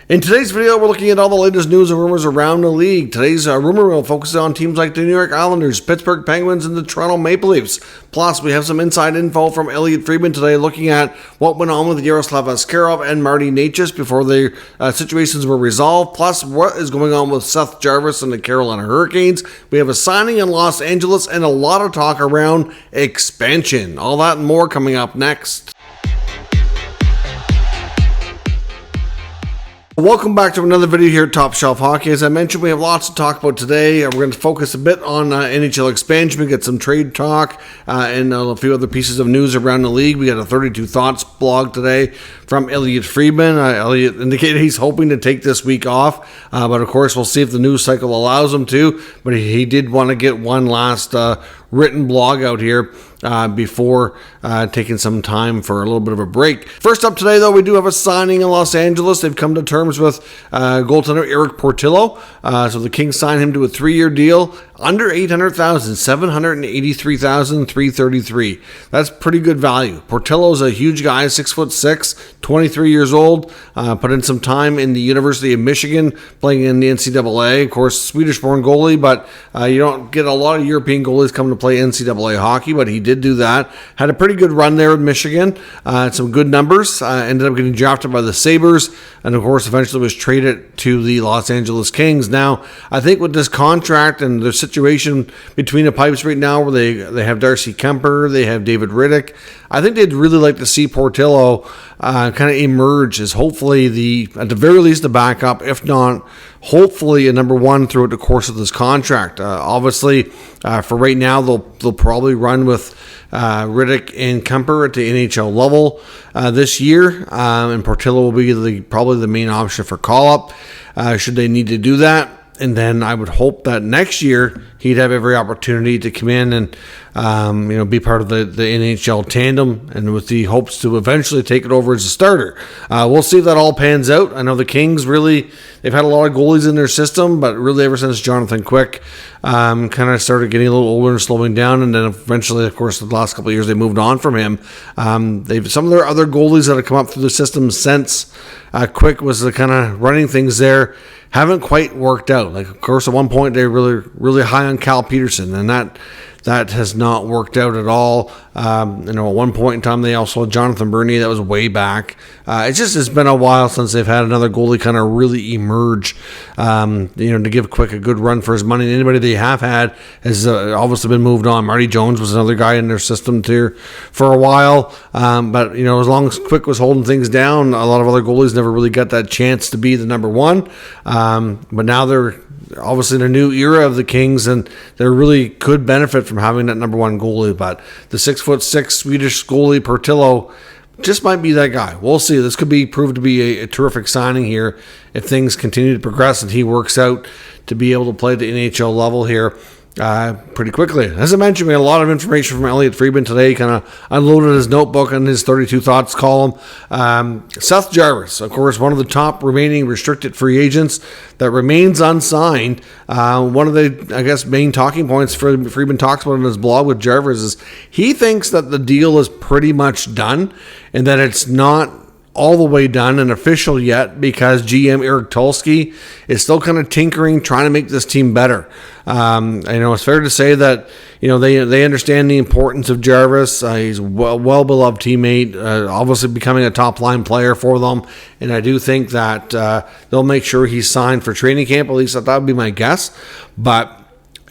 In today's video, we're looking at all the latest news and rumors around the league. Today's rumor will focus on teams like the New York Islanders, Pittsburgh Penguins, and the Toronto Maple Leafs. Plus, we have some inside info from Elliotte Friedman today looking at what went on with Yaroslav Askarov and Marty Necas before their situations were resolved. Plus, what is going on with Seth Jarvis and the Carolina Hurricanes. We have a signing in Los Angeles and a lot of talk around expansion. All that and more coming up next. Welcome back to another video here at Top Shelf Hockey. As I mentioned, we have lots to talk about today. We're going to focus a bit on NHL expansion. We get some trade talk and a few other pieces of news around the league. We got a 32 Thoughts blog today from Elliotte Friedman. Elliotte indicated he's hoping to take this week off, but of course we'll see if the news cycle allows him to. But he did want to get one last written blog out here before taking some time for a little bit of a break. First up today, though, we do have a signing in Los Angeles. They've come to terms with goaltender Eric Portillo. So the Kings signed him to a 3-year deal under $800,000, $783,333. That's pretty good value. Portillo's a huge guy, 6'6", 23 years old. Put in some time in the University of Michigan, playing in the NCAA. Of course, Swedish-born goalie, but you don't get a lot of European goalies coming to play NCAA hockey, but he did do that. Had a pretty good run there in Michigan. Some good numbers. Ended up getting drafted by the Sabres, and of course, eventually was traded to the Los Angeles Kings. Now, I think with this contract and their situation between the pipes right now, where they have Darcy Kemper, they have David Riddick, I think they'd really like to see Portillo kind of emerge as hopefully at the very least the backup, if not hopefully a number one throughout the course of this contract. Obviously, for right now, they'll probably run with Riddick and Kemper at the NHL level this year, and Portillo will be probably the main option for call-up should they need to do that. And then I would hope that next year he'd have every opportunity to come in and be part of the NHL tandem, and with the hopes to eventually take it over as a starter. We'll see if that all pans out. I know the Kings they've had a lot of goalies in their system, but really ever since Jonathan Quick kind of started getting a little older and slowing down, and then eventually, of course, the last couple of years they moved on from him. Some of their other goalies that have come up through the system since Quick was the kind of running things there haven't quite worked out. Like, of course, at one point they were really high on Cal Peterson, and that has not worked out at all. At one point in time, they also had Jonathan Bernier. That was way back. It's been a while since they've had another goalie kind of really emerge, to give Quick a good run for his money. And anybody they have had has obviously been moved on. Marty Jones was another guy in their system too for a while. But as long as Quick was holding things down, a lot of other goalies never really got that chance to be the number one. But now they're obviously in a new era of the Kings, and they really could benefit from having that number one goalie. But the 6'6" Swedish goalie Portillo just might be that guy. We'll see. This could be proved to be a terrific signing here if things continue to progress and he works out to be able to play at the NHL level here pretty quickly. As I mentioned, we had a lot of information from Elliotte Friedman today. Kind of unloaded his notebook on his 32 Thoughts column. Seth Jarvis, of course, one of the top remaining restricted free agents that remains unsigned. One of the, main talking points Friedman talks about in his blog with Jarvis is he thinks that the deal is pretty much done and that it's not all the way done and official yet, because GM Eric Tulsky is still kind of tinkering, trying to make this team better. It's fair to say that they understand the importance of Jarvis. He's a well beloved teammate, obviously becoming a top line player for them, and I do think that they'll make sure he's signed for training camp. At least that would be my guess. But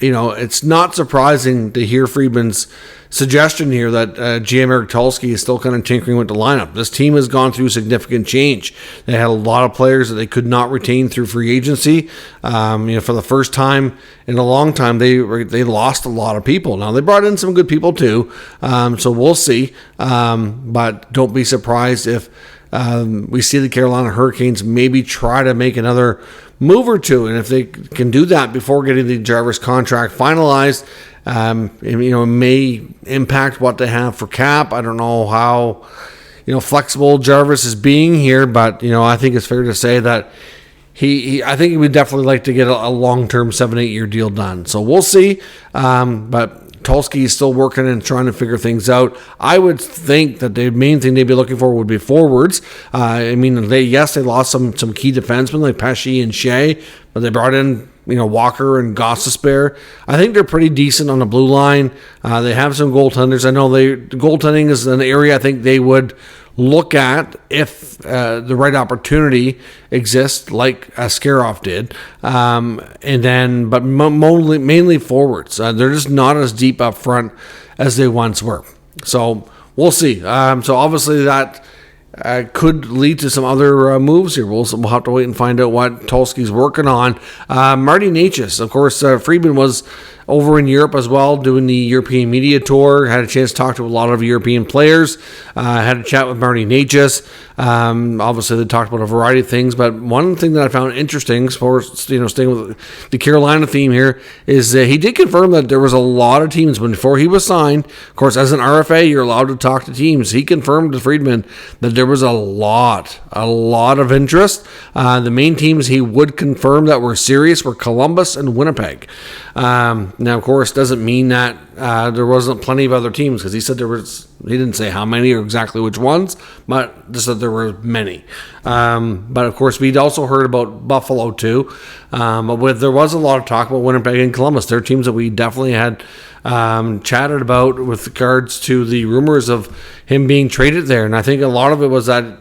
it's not surprising to hear Friedman's suggestion here that GM Eric Tulsky is still kind of tinkering with the lineup. This team has gone through significant change. They had a lot of players that they could not retain through free agency. For the first time in a long time, they lost a lot of people. Now, they brought in some good people too, so we'll see. But don't be surprised if we see the Carolina Hurricanes maybe try to make another move or two, and if they can do that before getting the Jarvis contract finalized, it may impact what they have for cap. I don't know how flexible Jarvis is being here, but I think it's fair to say that I think he would definitely like to get a long-term 7-8 year deal done. So we'll see. But Tulsky is still working and trying to figure things out. I would think that the main thing they'd be looking for would be forwards. I mean, they lost some key defensemen like Pesce and Shea, but they brought in Walker and Gossespierre. I think they're pretty decent on the blue line. They have some goaltenders. I know goaltending is an area I think they would look at if the right opportunity exists, like Askarov did. But mainly forwards. They're just not as deep up front as they once were. So we'll see. So obviously that could lead to some other moves here. We'll have to wait and find out what Tulsky's working on. Marty Necas, of course, Friedman was over in Europe as well, doing the European media tour. Had a chance to talk to a lot of European players. Had a chat with Marty Necas. Obviously, they talked about a variety of things, but one thing that I found interesting, for staying with the Carolina theme here, is he did confirm that there was a lot of teams before he was signed. Of course, as an RFA, you're allowed to talk to teams. He confirmed to Friedman that there was a lot of interest. The main teams he would confirm that were serious were Columbus and Winnipeg. Now, of course, doesn't mean that there wasn't plenty of other teams, because he said there was. He didn't say how many or exactly which ones, but just that there were many. But of course, we'd also heard about Buffalo too. But there was a lot of talk about Winnipeg and Columbus. They're teams that we definitely had chatted about with regards to the rumors of him being traded there. And I think a lot of it was that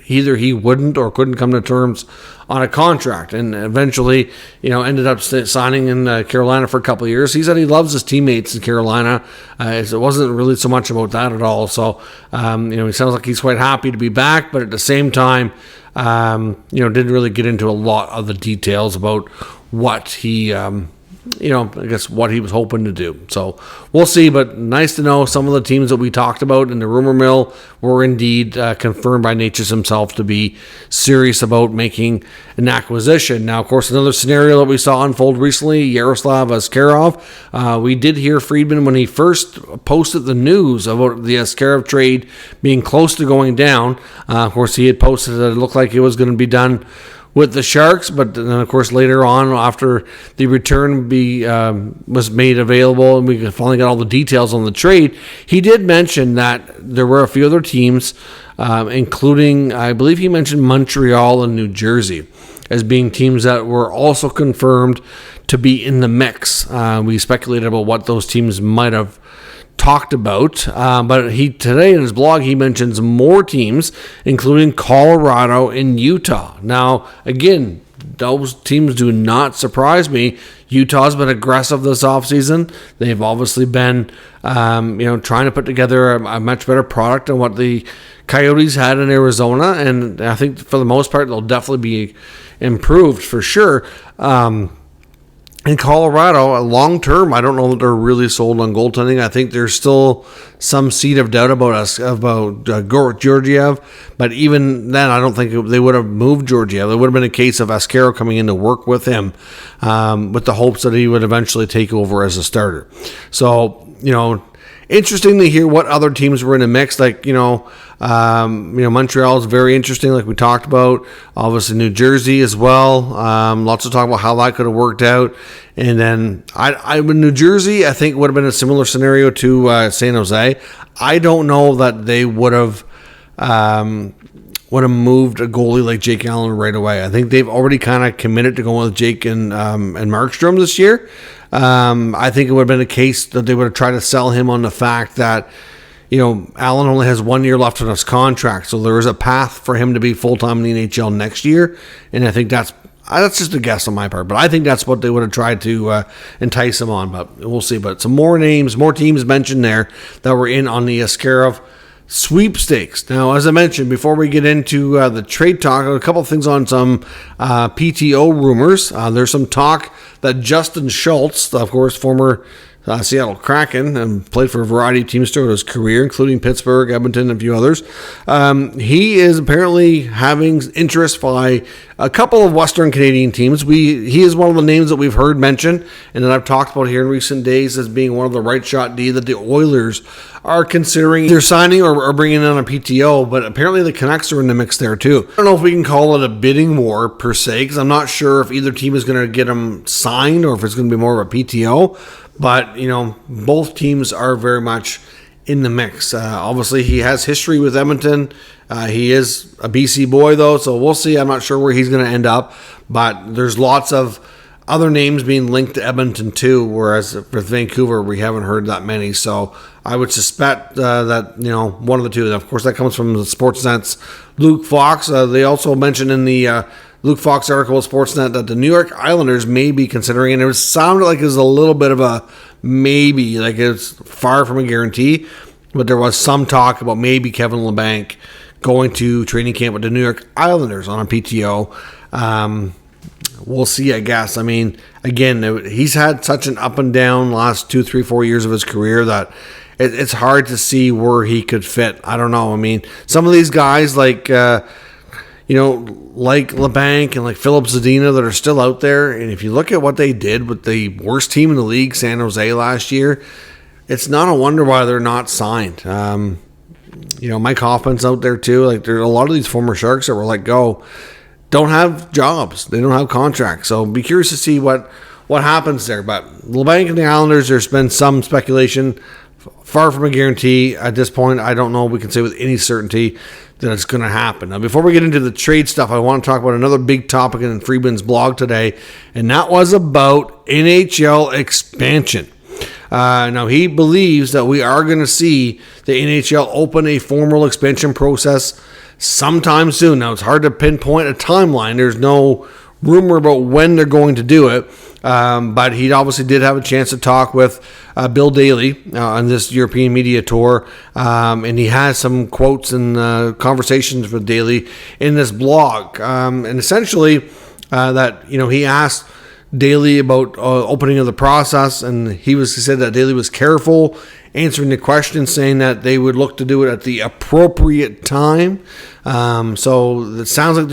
either he wouldn't or couldn't come to terms on a contract, and eventually, ended up signing in Carolina for a couple of years. He said he loves his teammates in Carolina. It wasn't really so much about that at all. So, he sounds like he's quite happy to be back, but at the same time, didn't really get into a lot of the details about what he, I guess what he was hoping to do. So we'll see, but nice to know some of the teams that we talked about in the rumor mill were indeed confirmed by Necas himself to be serious about making an acquisition. Now, of course, another scenario that we saw unfold recently, Yaroslav Askarov. We did hear Friedman when he first posted the news about the Askarov trade being close to going down. Of course, he had posted that it looked like it was going to be done with the Sharks, but then of course later on, after the return was made available and we finally got all the details on the trade, he did mention that there were a few other teams, including, I believe he mentioned Montreal and New Jersey as being teams that were also confirmed to be in the mix. We speculated about what those teams might have talked about, but today in his blog he mentions more teams, including Colorado and Utah. Now, again, those teams do not surprise me. Utah's been aggressive this offseason. They've obviously been, trying to put together a much better product than what the Coyotes had in Arizona, and I think for the most part they'll definitely be improved for sure. In Colorado, long term, I don't know that they're really sold on goaltending. I think there's still some seed of doubt about Georgiev, but even then, I don't think they would have moved Georgiev. It would have been a case of Askarov coming in to work with him, with the hopes that he would eventually take over as a starter. So, interesting to hear what other teams were in the mix. Like, Montreal is very interesting, like we talked about. Obviously, New Jersey as well. Lots of talk about how that could have worked out. And then, New Jersey, I think would have been a similar scenario to San Jose. I don't know that they would have moved a goalie like Jake Allen right away. I think they've already kind of committed to going with Jake and Markstrom this year. I think it would have been a case that they would have tried to sell him on the fact that, Allen only has 1 year left on his contract, so there is a path for him to be full-time in the NHL next year, and I think that's just a guess on my part, but I think that's what they would have tried to entice him on, but we'll see. But some more names, more teams mentioned there that were in on the Askarov sweepstakes. Now, as I mentioned, before we get into the trade talk, a couple of things on some PTO rumors. There's some talk that Justin Schultz, of course, former Seattle Kraken, and played for a variety of teams throughout his career, including Pittsburgh, Edmonton, and a few others. He is apparently having interest by a couple of Western Canadian teams. He is one of the names that we've heard mentioned and that I've talked about here in recent days as being one of the right shot D that the Oilers are considering either signing or bringing in on a PTO, but apparently the Canucks are in the mix there too. I don't know if we can call it a bidding war per se, because I'm not sure if either team is going to get him signed or if it's going to be more of a PTO. But, both teams are very much in the mix. Obviously, he has history with Edmonton. He is a BC boy, though, so we'll see. I'm not sure where he's going to end up. But there's lots of other names being linked to Edmonton, too, whereas with Vancouver, we haven't heard that many. So I would suspect that, one of the two. And of course, that comes from the Sportsnet's Luke Fox. They also mentioned in the Luke Fox article at Sportsnet that the New York Islanders may be considering, and it sounded like it was a little bit of a maybe, like it's far from a guarantee, but there was some talk about maybe Kevin Labanc going to training camp with the New York Islanders on a PTO. We'll see, I guess. I mean, again, he's had such an up and down last 2, 3, 4 years of his career that it's hard to see where he could fit. I don't know. I mean, some of these guys like Labanc and like Philip Zadina that are still out there, and if you look at what they did with the worst team in the league, San Jose, last year, it's not a wonder why they're not signed. Mike Hoffman's out there too. Like, there are a lot of these former Sharks that were let go, don't have jobs. They don't have contracts. So be curious to see what happens there. But Labanc and the Islanders, there's been some speculation. Far from a guarantee at this point. I don't know if we can say with any certainty that it's going to happen. Now, before we get into the trade stuff, I want to talk about another big topic in Friedman's blog today, and that was about NHL expansion. Now, he believes that we are going to see the NHL open a formal expansion process sometime soon. Now, it's hard to pinpoint a timeline. There's no rumor about when they're going to do it. But he obviously did have a chance to talk with Bill Daly on this European media tour, and he has some quotes and conversations with Daly in this blog. And essentially, that he asked Daly about opening of the process, and he said that Daly was careful answering the question, saying that they would look to do it at the appropriate time. So it sounds like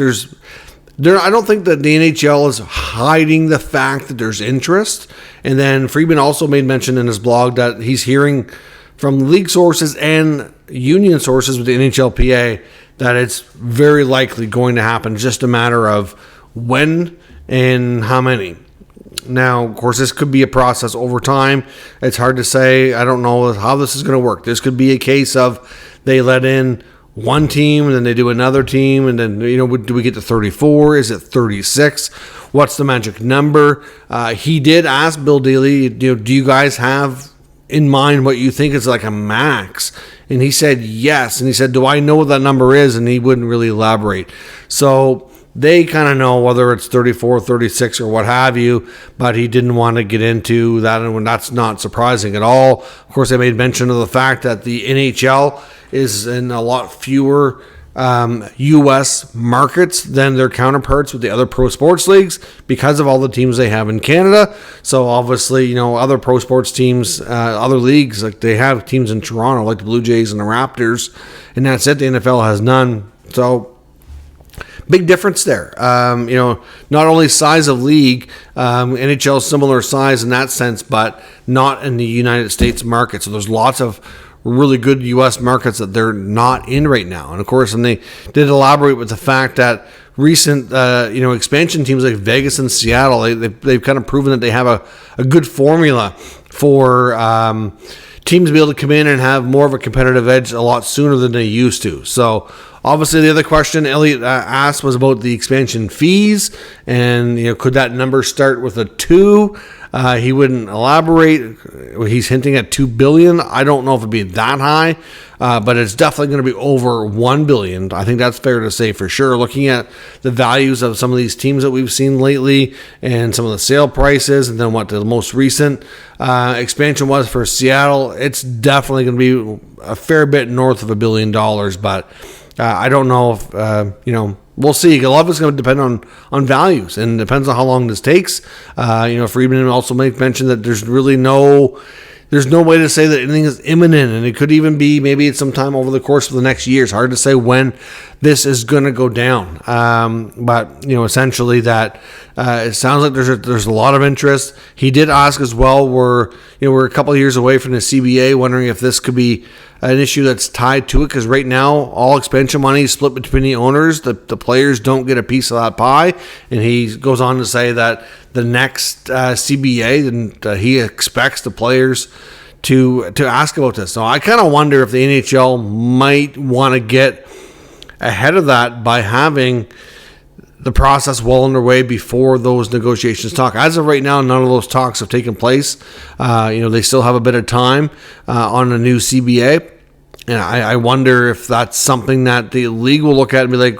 I don't think that the NHL is hiding the fact that there's interest. And then Friedman also made mention in his blog that he's hearing from league sources and union sources with the NHLPA that it's very likely going to happen, just a matter of when and how many. Now, of course, this could be a process over time. It's hard to say. I don't know how this is going to work. This could be a case of they let in one team and then they do another team, and then do we get to 34? Is it 36? What's the magic number? He did ask Bill Daly, do you guys have in mind what you think is like a max? And he said yes. And he said, do I know what that number is? And he wouldn't really elaborate. So they kind of know whether it's 34, 36, or what have you, but he didn't want to get into that, and that's not surprising at all. Of course, they made mention of the fact that the NHL is in a lot fewer U.S. markets than their counterparts with the other pro sports leagues because of all the teams they have in Canada. So obviously, other pro sports teams, other leagues, like they have teams in Toronto, like the Blue Jays and the Raptors, and that's it. The NFL has none. So big difference there. Not only size of league, NHL is similar size in that sense, but not in the United States market. So there's lots of really good U.S. markets that they're not in right now. And of course, and they did elaborate with the fact that recent, expansion teams like Vegas and Seattle, they've kind of proven that they have a good formula for teams to be able to come in and have more of a competitive edge a lot sooner than they used to. So obviously, the other question Elliot asked was about the expansion fees, and could that number start with a 2? He wouldn't elaborate. He's hinting at $2 billion. I don't know if it'd be that high, but it's definitely going to be over $1 billion. I think that's fair to say for sure. Looking at the values of some of these teams that we've seen lately, and some of the sale prices, and then what the most recent expansion was for Seattle, it's definitely going to be a fair bit north of $1 billion. But I don't know if, we'll see. A lot of it's going to depend on values, and depends on how long this takes. Friedman also mentioned that there's no way to say that anything is imminent, and it could even be maybe it's sometime over the course of the next year. It's hard to say when this is going to go down. But essentially that it sounds like there's a lot of interest. He did ask as well, we're a couple of years away from the CBA, wondering if this could be an issue that's tied to it, because right now all expansion money is split between the owners. The players don't get a piece of that pie. And he goes on to say that the next CBA, and he expects the players to ask about this. So I kind of wonder if the NHL might want to get ahead of that by having the process well underway before those negotiations talk. As of right now, none of those talks have taken place. They still have a bit of time on a new CBA. And I wonder if that's something that the league will look at and be like,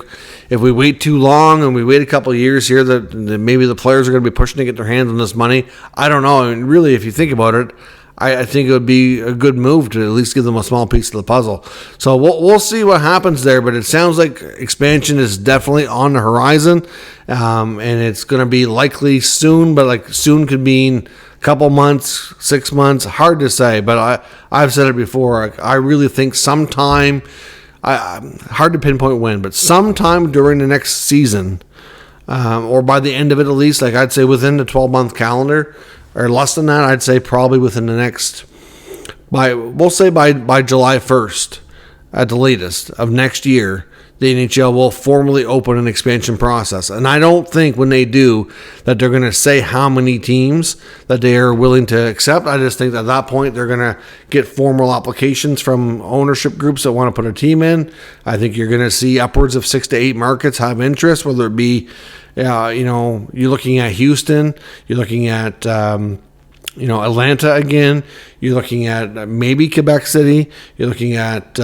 if we wait too long and we wait a couple of years here, that maybe the players are going to be pushing to get their hands on this money. I don't know. I mean, really, if you think about it, I think it would be a good move to at least give them a small piece of the puzzle. So we'll see what happens there, but it sounds like expansion is definitely on the horizon, and it's going to be likely soon, but like soon could mean a couple months, 6 months, hard to say, but I've said it before. I really think sometime, hard to pinpoint when, but sometime during the next season, or by the end of it at least, like I'd say within the 12-month calendar, or less than that, I'd say probably within the next, by July 1st at the latest of next year, the NHL will formally open an expansion process. And I don't think when they do that they're going to say how many teams that they are willing to accept. I just think that at that point they're going to get formal applications from ownership groups that want to put a team in. I think you're going to see upwards of 6 to 8 markets have interest, whether it be you're looking at Houston, you're looking at Atlanta again, you're looking at maybe Quebec City, you're looking at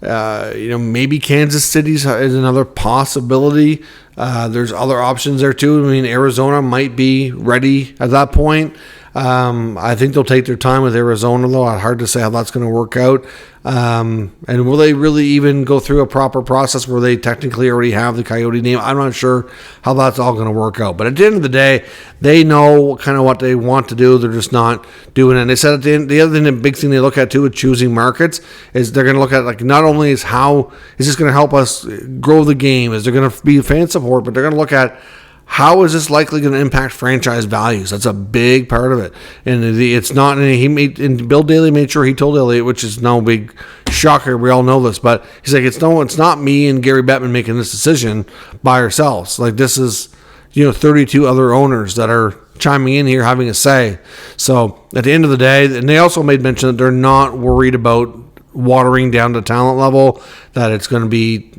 maybe Kansas City is another possibility. There's other options there too. I mean, Arizona might be ready at that point. I think they'll take their time with Arizona, though. It's hard to say how that's going to work out. And will they really even go through a proper process where they technically already have the Coyote name? I'm not sure how that's all going to work out. But at the end of the day, they know kind of what they want to do. They're just not doing it. And they said at the end, the other thing, the big thing they look at too with choosing markets is they're going to look at, like, not only is how is this going to help us grow the game, is there going to be fan support, but they're going to look at how is this likely going to impact franchise values? That's a big part of it. And it's not, and Bill Daly made sure he told Elliott, which is no big shocker. We all know this, but he's like, it's not me and Gary Bettman making this decision by ourselves. Like, this is, 32 other owners that are chiming in here, having a say. So at the end of the day, and they also made mention that they're not worried about watering down the talent level, that it's going to be,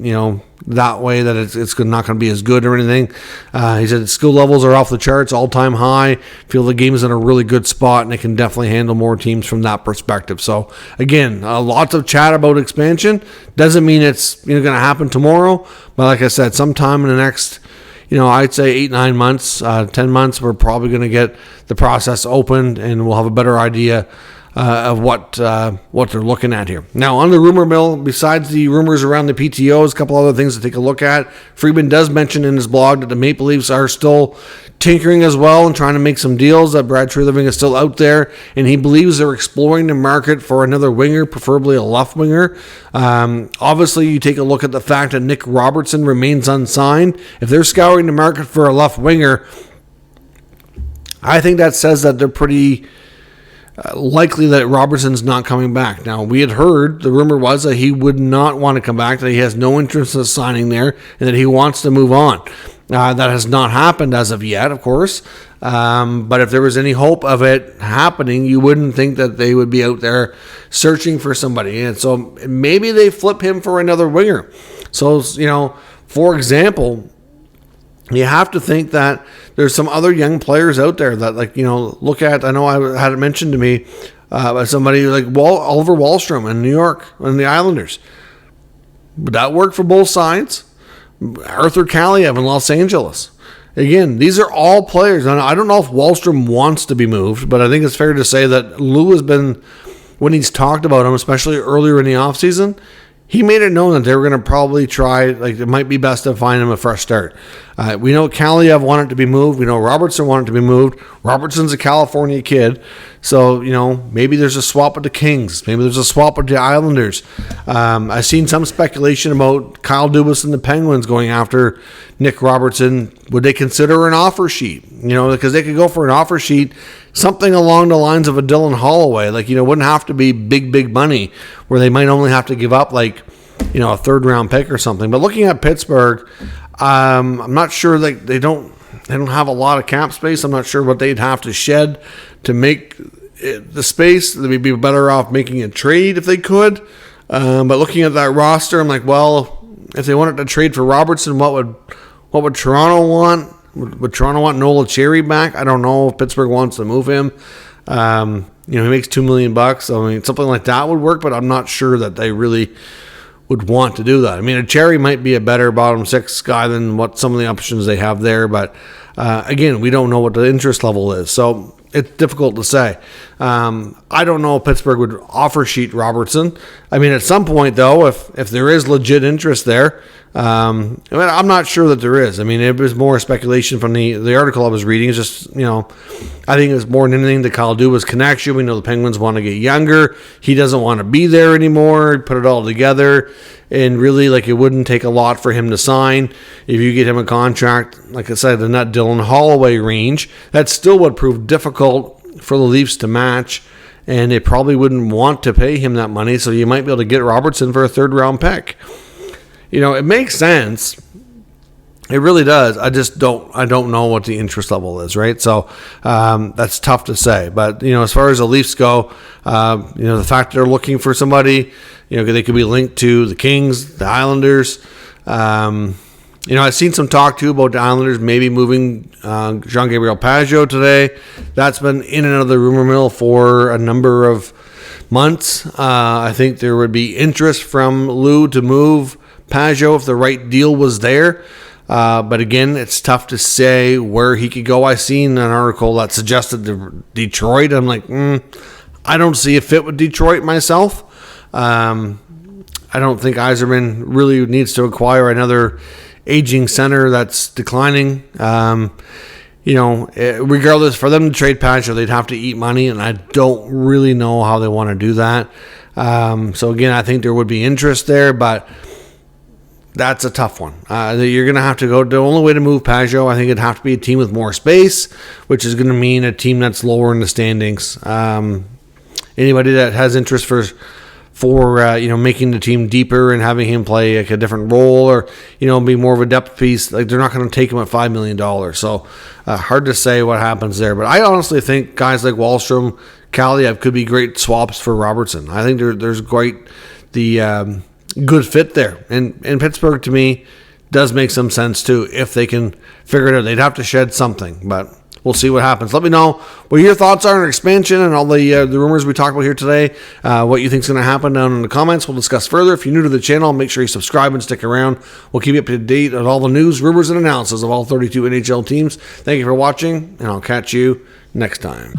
that way, that it's not going to be as good or anything. He said skill levels are off the charts, all-time high. Feel the game is in a really good spot, and it can definitely handle more teams from that perspective. So, again, lots of chat about expansion. Doesn't mean it's going to happen tomorrow, but like I said, sometime in the next, I'd say 8-9 months, 10 months, we're probably going to get the process opened, and we'll have a better idea of what they're looking at here. Now, on the rumor mill, besides the rumors around the PTOs, a couple other things to take a look at. Friedman does mention in his blog that the Maple Leafs are still tinkering as well and trying to make some deals, that Brad Treliving is still out there, and he believes they're exploring the market for another winger, preferably a left winger. Obviously, you take a look at the fact that Nick Robertson remains unsigned. If they're scouring the market for a left winger, I think that says that they're pretty likely that Robertson's not coming back. Now, we had heard, the rumor was that he would not want to come back, that he has no interest in signing there, and that he wants to move on. That has not happened as of yet, of course. But if there was any hope of it happening, you wouldn't think that they would be out there searching for somebody. And so maybe they flip him for another winger. So, for example, you have to think that there's some other young players out there that, look at, I know I had it mentioned to me by somebody like Oliver Wahlstrom in New York and the Islanders. But that worked for both sides. Arthur Kaliev in Los Angeles. Again, these are all players. And I don't know if Wahlstrom wants to be moved, but I think it's fair to say that Lou has been, when he's talked about him, especially earlier in the offseason, he made it known that they were going to probably try, it might be best to find him a fresh start. We know Kaliev wanted to be moved. We know Robertson wanted to be moved. Robertson's a California kid. So, maybe there's a swap with the Kings. Maybe there's a swap with the Islanders. I've seen some speculation about Kyle Dubas and the Penguins going after Nick Robertson. Would they consider an offer sheet? Because they could go for an offer sheet something along the lines of a Dylan Holloway. Like, it wouldn't have to be big money where they might only have to give up like, a third-round pick or something. But looking at Pittsburgh, I'm not sure they don't have a lot of cap space. I'm not sure what they'd have to shed to make the space. They'd be better off making a trade if they could. But looking at that roster, I'm like, well, if they wanted to trade for Robertson, what would Toronto want? Would Toronto want Nola Cherry back? I don't know if Pittsburgh wants to move him. He makes $2 million. I mean, something like that would work, but I'm not sure that they really would want to do that. I mean, a Cherry might be a better bottom six guy than what some of the options they have there, but again, we don't know what the interest level is, so it's difficult to say. I don't know if Pittsburgh would offer sheet Robertson. I mean, at some point, though, if there is legit interest there, I'm not sure that there is. I mean, it was more speculation from the article I was reading. It's just, I think it's more than anything the Kyle Dubas connection. We know the Penguins want to get younger. He doesn't want to be there anymore. Put it all together. And really, it wouldn't take a lot for him to sign. If you get him a contract, like I said, in that Dylan Holloway range, that still would prove difficult for the Leafs to match. And they probably wouldn't want to pay him that money. So you might be able to get Robertson for a third-round pick. It makes sense. It really does. I don't know what the interest level is, right? So that's tough to say. But, as far as the Leafs go, the fact they're looking for somebody, they could be linked to the Kings, the Islanders. I've seen some talk, too, about the Islanders maybe moving Jean-Gabriel Pageau today. That's been in and out of the rumor mill for a number of months. I think there would be interest from Lou to move Pageau if the right deal was there. But again, it's tough to say where he could go. I seen an article that suggested Detroit. I'm like, I don't see a fit with Detroit myself. I don't think Yzerman really needs to acquire another aging center that's declining. Regardless, for them to trade Pageau, they'd have to eat money, and I don't really know how they want to do that. So again, I think there would be interest there, but that's a tough one. You're going to have to go. The only way to move Pageau, I think it'd have to be a team with more space, which is going to mean a team that's lower in the standings. Anybody that has interest for making the team deeper and having him play a different role, or be more of a depth piece, they're not going to take him at $5 million. So hard to say what happens there. But I honestly think guys like Wahlstrom, Kaliev could be great swaps for Robertson. I think there's good fit there. And Pittsburgh, to me, does make some sense, too, if they can figure it out. They'd have to shed something, but we'll see what happens. Let me know what your thoughts are on expansion and all the rumors we talked about here today, what you think is going to happen down in the comments. We'll discuss further. If you're new to the channel, make sure you subscribe and stick around. We'll keep you up to date on all the news, rumors, and analysis of all 32 NHL teams. Thank you for watching, and I'll catch you next time.